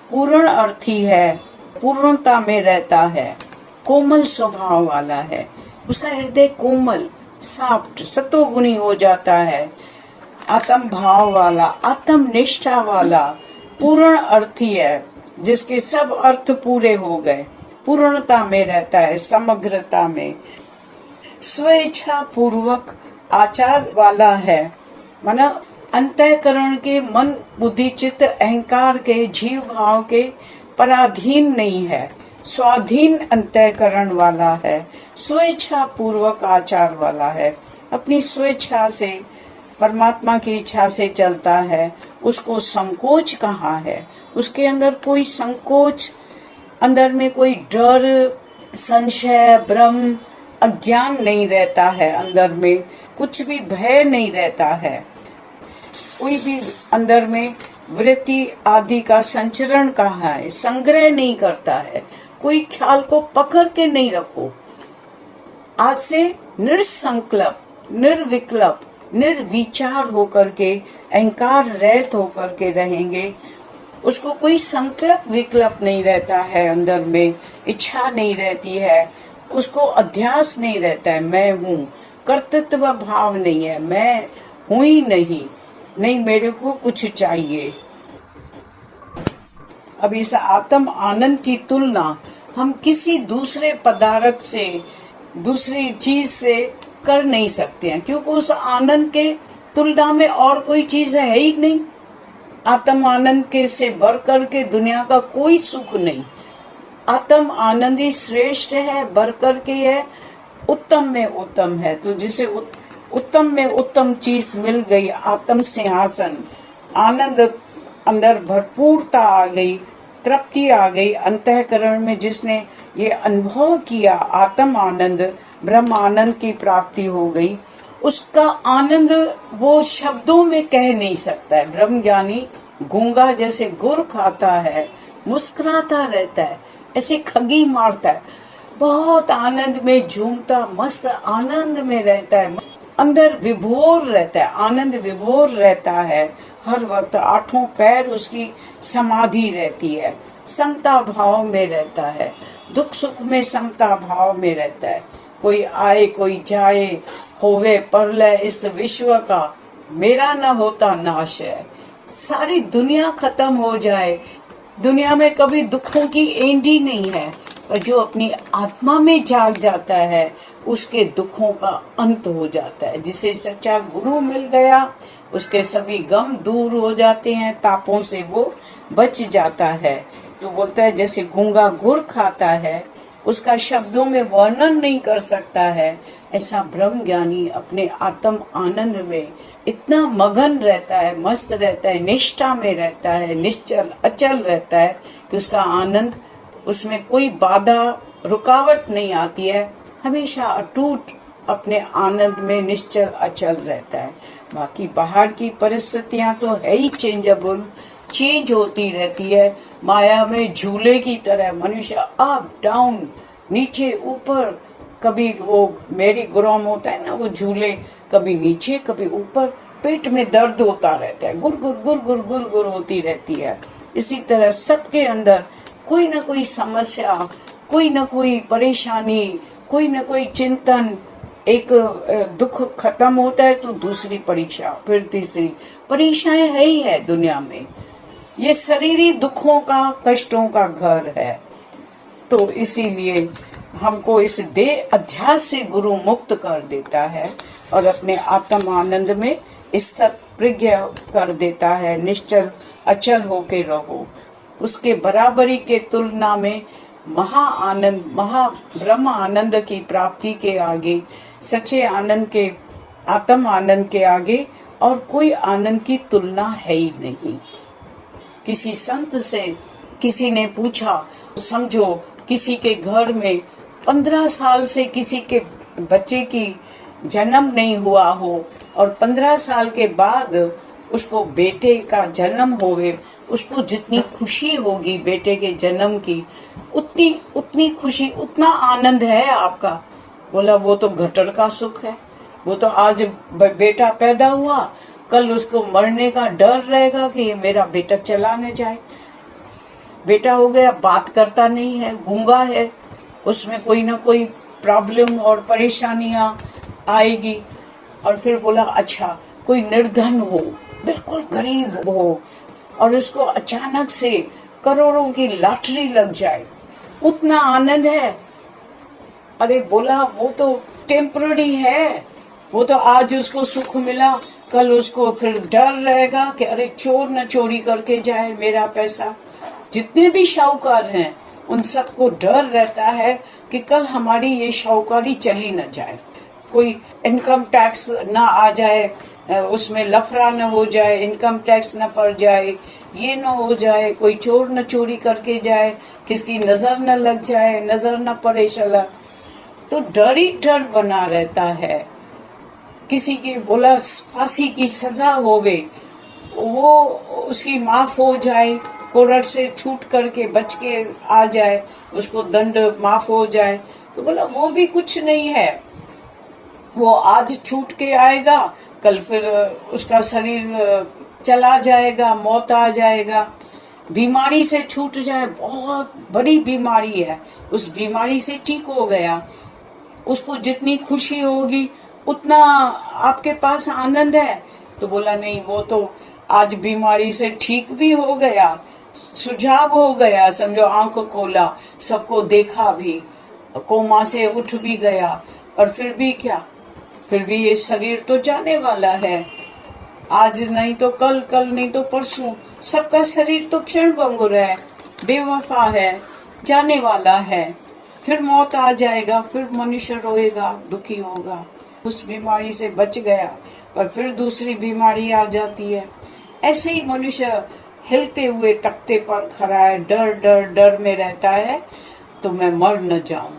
पूर्ण अर्थी है, पूर्णता में रहता है, कोमल स्वभाव वाला है, उसका हृदय कोमल सॉफ्ट सतोगुणी हो जाता है, आत्म भाव वाला, आत्म निष्ठा वाला, पूर्ण अर्थी है, जिसके सब अर्थ पूरे हो गए, पूर्णता में रहता है, समग्रता में, स्वेच्छा पूर्वक आचार वाला है, माना अंतःकरण के, मन बुद्धि चित्त अहंकार के, जीव भाव के पराधीन नहीं है, स्वाधीन अंतःकरण वाला है, स्वेच्छा पूर्वक आचार वाला है, अपनी स्वेच्छा से, परमात्मा की इच्छा से चलता है, उसको संकोच कहाँ है, उसके अंदर कोई संकोच, अंदर में कोई डर, संशय, भ्रम, अज्ञान नहीं रहता है, अंदर में कुछ भी भय नहीं रहता है, कोई भी अंदर में वृत्ति आदि का संचरण कहाँ है, संग्रह नहीं करता है, कोई ख्याल को पकड़ के नहीं रखो। आज से निर्संकल्प, निर्विकल्प, निर्विचार होकर के, अहंकार रहित होकर के रहेंगे। उसको कोई संकल्प विकल्प नहीं रहता है, अंदर में इच्छा नहीं रहती है, उसको अध्यास नहीं रहता है, मैं हूँ, कर्तृत्व भाव नहीं है, मैं हूँ ही नहीं मेरे को कुछ चाहिए। अब इस आत्म आनंद की तुलना हम किसी दूसरे पदार्थ से, दूसरी चीज से कर नहीं सकते हैं, क्योंकि उस आनंद के तुलना में और कोई चीज है ही नहीं। आत्म आनंद के से बढ़ कर के दुनिया का कोई सुख नहीं। आत्म आनंद ही श्रेष्ठ है, बढ़ कर के है, उत्तम में उत्तम है। तो जिसे उत्तम में उत्तम चीज मिल गई, आत्म सिंहासन, आनंद अंदर भरपूरता आ गई, तृप्ति आ गई अंतःकरण में, जिसने ये अनुभव किया आत्म आनंद, ब्रह्म आनंद की प्राप्ति हो गई, उसका आनंद वो शब्दों में कह नहीं सकता है। ब्रह्म ज्ञानी गूंगा जैसे गुड़ खाता है, मुस्कुराता रहता है, ऐसे खगी मारता है, बहुत आनंद में झूमता, मस्त आनंद में रहता है, अंदर विभोर रहता है, आनंद विभोर रहता है हर वक्त। आठों पैर उसकी समाधि रहती है, समता भाव में रहता है, दुख सुख में समता भाव में रहता है। कोई आए कोई जाए, होवे परलय इस विश्व का, मेरा न होता नाश है। सारी दुनिया खत्म हो जाए, दुनिया में कभी दुखों की एंडी नहीं है, पर जो अपनी आत्मा में जाग जाता है उसके दुखों का अंत हो जाता है। जिसे सच्चा गुरु मिल गया उसके सभी गम दूर हो जाते हैं, तापों से वो बच जाता है। तो बोलता है जैसे गूंगा गुड़ खाता है, उसका शब्दों में वर्णन नहीं कर सकता है, ऐसा ब्रह्म ज्ञानी अपने आत्म आनंद में इतना मगन रहता है, मस्त रहता है, निष्ठा में रहता है, निश्चल अचल रहता है कि उसका आनंद, उसमें कोई बाधा रुकावट नहीं आती है, हमेशा अटूट अपने आनंद में निश्चल अचल रहता है। बाकी बाहर की परिस्थितियां तो है ही चेंजेबल, चेंज होती रहती है, माया में झूले की तरह मनुष्य अप डाउन, नीचे ऊपर, कभी वो मेरी ग्रोम होता है ना, वो झूले कभी नीचे कभी ऊपर, पेट में दर्द होता रहता है, गुर गुर गुर गुर गुर गुर होती रहती है। इसी तरह सबके अंदर कोई ना कोई समस्या, कोई ना कोई परेशानी, कोई ना कोई चिंतन। एक दुख खत्म होता है तो दूसरी परीक्षा, फिर तीसरी, परीक्षाएं है ही है दुनिया में। ये शरीरी दुखों का, कष्टों का घर है। तो इसीलिए हमको इस देह अध्यास से गुरु मुक्त कर देता है और अपने आत्म आनंद में स्थित प्रज्ञ कर देता है। निश्चल अचल होके रहो, उसके बराबरी के तुलना में महा आनंद, महा ब्रह्म आनंद की प्राप्ति के आगे, सच्चे आनंद के, आत्म आनंद के आगे और कोई आनंद की तुलना है ही नहीं। किसी संत से किसी ने पूछा, समझो किसी के घर में 15 साल से किसी के बच्चे की जन्म नहीं हुआ हो और 15 साल के बाद उसको बेटे का जन्म होवे, उसको जितनी खुशी होगी बेटे के जन्म की, उतनी खुशी, उतना आनंद है आपका। बोला वो तो घटर का सुख है, वो तो आज बेटा पैदा हुआ, कल उसको मरने का डर रहेगा कि ये मेरा बेटा चला न जाए। बेटा हो गया, बात करता नहीं है, गूंगा है, उसमें कोई ना कोई प्रॉब्लम और परेशानियां आएगी। और फिर बोला अच्छा कोई निर्धन हो, बिल्कुल गरीब हो, और उसको अचानक से करोड़ों की लॉटरी लग जाए, उतना आनंद है। अरे बोला वो तो टेम्पररी है, वो तो आज उसको सुख मिला, कल उसको फिर डर रहेगा कि अरे चोर न चोरी करके जाए मेरा पैसा। जितने भी शाहूकार हैं उन सबको डर रहता है कि कल हमारी ये शाहूकारी चली न जाए, कोई इनकम टैक्स ना आ जाए, उसमें लफड़ा न हो जाए, इनकम टैक्स न पड़ जाए, ये न हो जाए, कोई चोर न चोरी करके जाए, किसकी नजर न लग जाए, नजर न पड़े चला, तो डर ही डर बना रहता है। किसी की बोला फांसी की सजा होवे, वो उसकी माफ हो जाए, कोर्ट से छूट करके बच के आ जाए, उसको दंड माफ हो जाए, तो बोला वो भी कुछ नहीं है, वो आज छूट के आएगा, कल फिर उसका शरीर चला जाएगा, मौत आ जाएगा। बीमारी से छूट जाए, बहुत बड़ी बीमारी है, उस बीमारी से ठीक हो गया, उसको जितनी खुशी होगी उतना आपके पास आनंद है। तो बोला नहीं, वो तो आज बीमारी से ठीक भी हो गया, सुझाव हो गया, समझो आंख खोला, सबको देखा भी, कोमा से उठ भी गया, और फिर भी क्या, फिर भी ये शरीर तो जाने वाला है, आज नहीं तो कल, कल नहीं तो परसों, सबका शरीर तो क्षण भंगुर है, बेवफा है, जाने वाला है, फिर मौत आ जाएगा, फिर मनुष्य रोएगा, दुखी होगा। उस बीमारी से बच गया और फिर दूसरी बीमारी आ जाती है। ऐसे ही मनुष्य हिलते हुए तख्ते पर खड़ा है, डर डर डर में रहता है, तो मैं मर न जाऊं।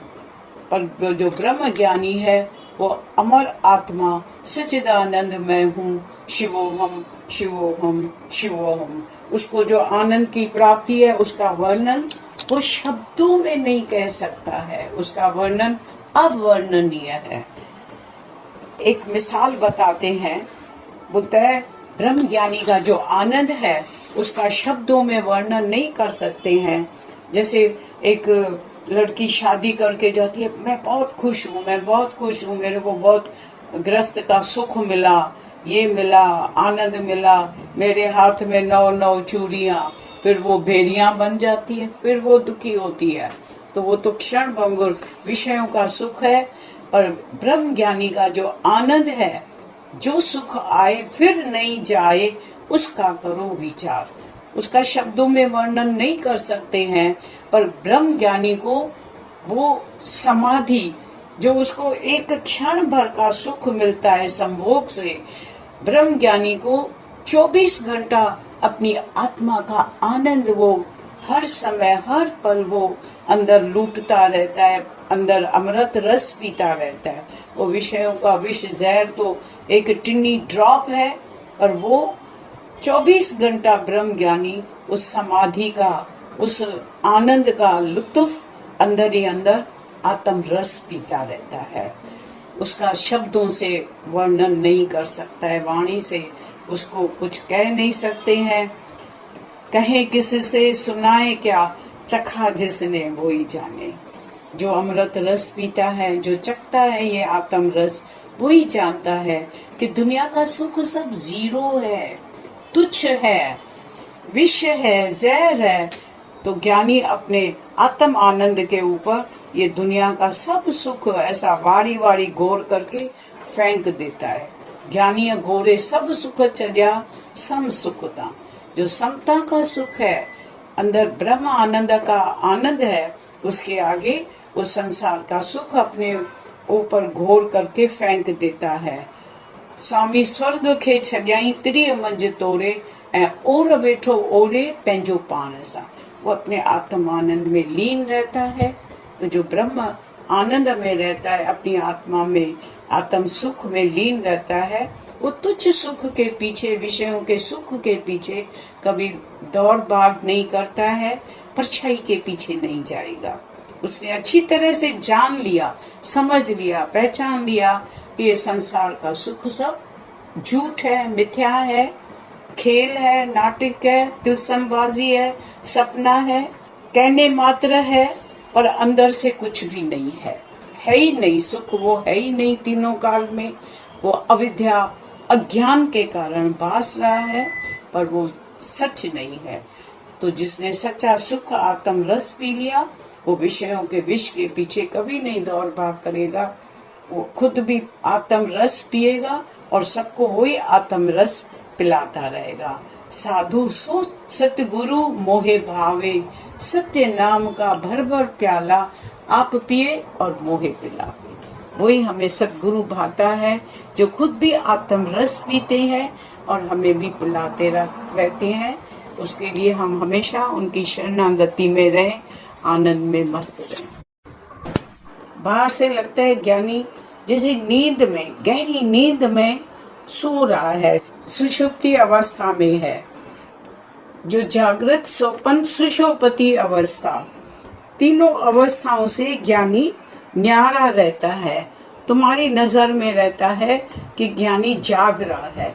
पर जो ब्रह्म ज्ञानी है वो अमर आत्मा सच्चिदानंद मैं हूँ, शिवोहम शिवोहम शिवोहम। उसको जो आनंद की प्राप्ति है उसका वर्णन वो शब्दों में नहीं कह सकता है, उसका वर्णन अवर्णनीय है। एक मिसाल बताते हैं, बोलता है ब्रह्म ज्ञानी का जो आनंद है उसका शब्दों में वर्णन नहीं कर सकते हैं। जैसे एक लड़की शादी करके जाती है, मैं बहुत खुश हूँ, मैं बहुत खुश हूँ, मेरे को बहुत ग्रस्त का सुख मिला, ये मिला, आनंद मिला, मेरे हाथ में 9 चूड़ियां, फिर वो भेड़ियां बन जाती है, फिर वो दुखी होती है। तो वो तो क्षण भंगुर विषयों का सुख है, पर ब्रह्म ज्ञानी का जो आनंद है, जो सुख आए फिर नहीं जाए, उसका करो विचार। उसका शब्दों में वर्णन नहीं कर सकते हैं, पर ब्रह्म ज्ञानी को वो समाधि जो उसको एक क्षण भर का सुख मिलता है संभोग से, ब्रह्म ज्ञानी को 24 घंटा अपनी आत्मा का आनंद वो हर समय हर पल वो अंदर लूटता रहता है, अंदर अमृत रस पीता रहता है। वो विषयों का विष जहर तो एक टिन्नी ड्रॉप है, और वो 24 घंटा ब्रह्म ज्ञानी उस समाधि का, उस आनंद का लुत्फ अंदर ही अंदर आत्म रस पीता रहता है। उसका शब्दों से वर्णन नहीं कर सकता है, वाणी से उसको कुछ कह नहीं सकते हैं। कहे किससे सुनाए क्या, चखा जिसने वो ही जाने। जो अमृत रस पीता है, जो चखता है ये आत्म रस, वो ही जानता है कि दुनिया का सुख सब जीरो है, तुच्छ है, विष है, जहर है। तो ज्ञानी अपने आत्म आनंद के ऊपर ये दुनिया का सब सुख ऐसा वारी वारी घोर करके फेंक देता है। ज्ञानी घोरे सब सुख चर्या सम सुखता। जो समता का सुख है, अंदर ब्रह्म आनंद का आनंद है, उसके आगे वो संसार का सुख अपने ऊपर घोर करके फेंक देता है। स्वामी स्वर्ग खे छॾियाई त्रिय मंज तोरे ऐं ओर वेठो ओरे पंहिंजो पाण सां। वो अपने आत्म आनंद में लीन रहता है। तो जो ब्रह्म आनंद में रहता है, अपनी आत्मा में आत्म सुख में लीन रहता है, वो तुच्छ सुख के पीछे, विषयों के सुख के पीछे कभी दौड़ भाग नहीं करता है, परछाई के पीछे नहीं जाएगा। उसने अच्छी तरह से जान लिया, समझ लिया, पहचान लिया कि ये संसार का सुख सब झूठ है, मिथ्या है, खेल है, नाटक है, तिलस्मबाजी है, सपना है, कहने मात्र है, और अंदर से कुछ भी नहीं है ही नहीं। सुख वो है ही नहीं तीनों काल में। वो अविद्या अज्ञान के कारण भास रहा है, पर वो सच नहीं है। तो जिसने सच्चा सुख आत्म रस पी लिया, वो विषयों के विष के पीछे कभी नहीं दौड़ भाग करेगा। वो खुद भी आत्म रस पिएगा और सबको वही आत्म रस पिलाता रहेगा। साधु सो सतगुरु मोहे भावे, सत्य नाम का भर भर प्याला, आप पिए और मोहे पिलावे। वही हमें सतगुरु भाता है, जो खुद भी आत्म रस पीते हैं और हमें भी पिलाते रहते हैं। उसके लिए हम हमेशा उनकी शरणागति में रहें, आनंद में मस्त रहें। बाहर से लगता है ज्ञानी जैसे नींद में, गहरी नींद में सो रहा है, सुषुप्ति अवस्था में है। जो जागृत, स्वप्न, सुषुप्ति अवस्था, तीनों अवस्थाओं से ज्ञानी न्यारा रहता है। तुम्हारी नजर में रहता है कि ज्ञानी जाग रहा है,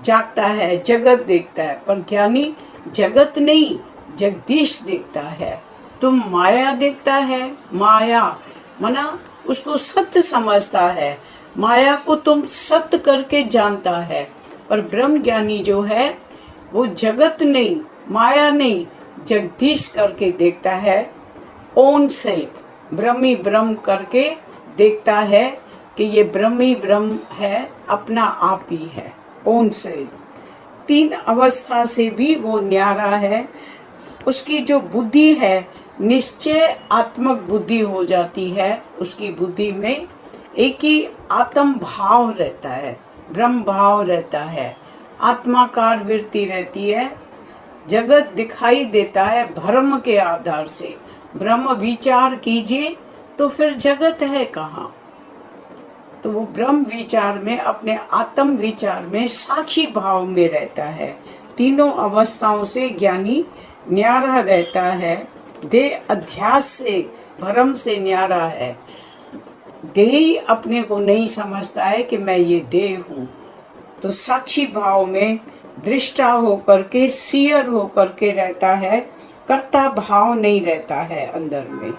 जागता है, जगत देखता है, पर ज्ञानी जगत नहीं, जगदीश देखता है। तुम माया देखता है, माया मना उसको सत्य समझता है, माया को तुम सत्य करके जानता है। पर ब्रह्म ज्ञानी जो है वो जगत नहीं, माया नहीं, जगदीश करके देखता है। ओन सेल्फ, ब्रह्मी ब्रह्म करके देखता है कि ये ब्रह्मी ब्रह्म है, अपना आप ही है, ओन सेल्फ। तीन अवस्था से भी वो न्यारा है। उसकी जो बुद्धि है निश्चय आत्मक बुद्धि हो जाती है। उसकी बुद्धि में एक ही आत्म भाव रहता है, ब्रह्म भाव रहता है, आत्माकार वृत्ति रहती है। जगत दिखाई देता है भ्रम के आधार से। ब्रह्म विचार कीजिए तो फिर जगत है कहाँ? तो वो ब्रह्म विचार में, अपने आत्म विचार में साक्षी भाव में रहता है। तीनों अवस्थाओं से ज्ञानी न्यारा रहता है। देह अध्यास से, भ्रम से न्यारा है। देह ही अपने को नहीं समझता है कि मैं ये देह हूँ। तो साक्षी भाव में दृष्टा होकर के, सीयर होकर के रहता है। कर्ता भाव नहीं रहता है अंदर में।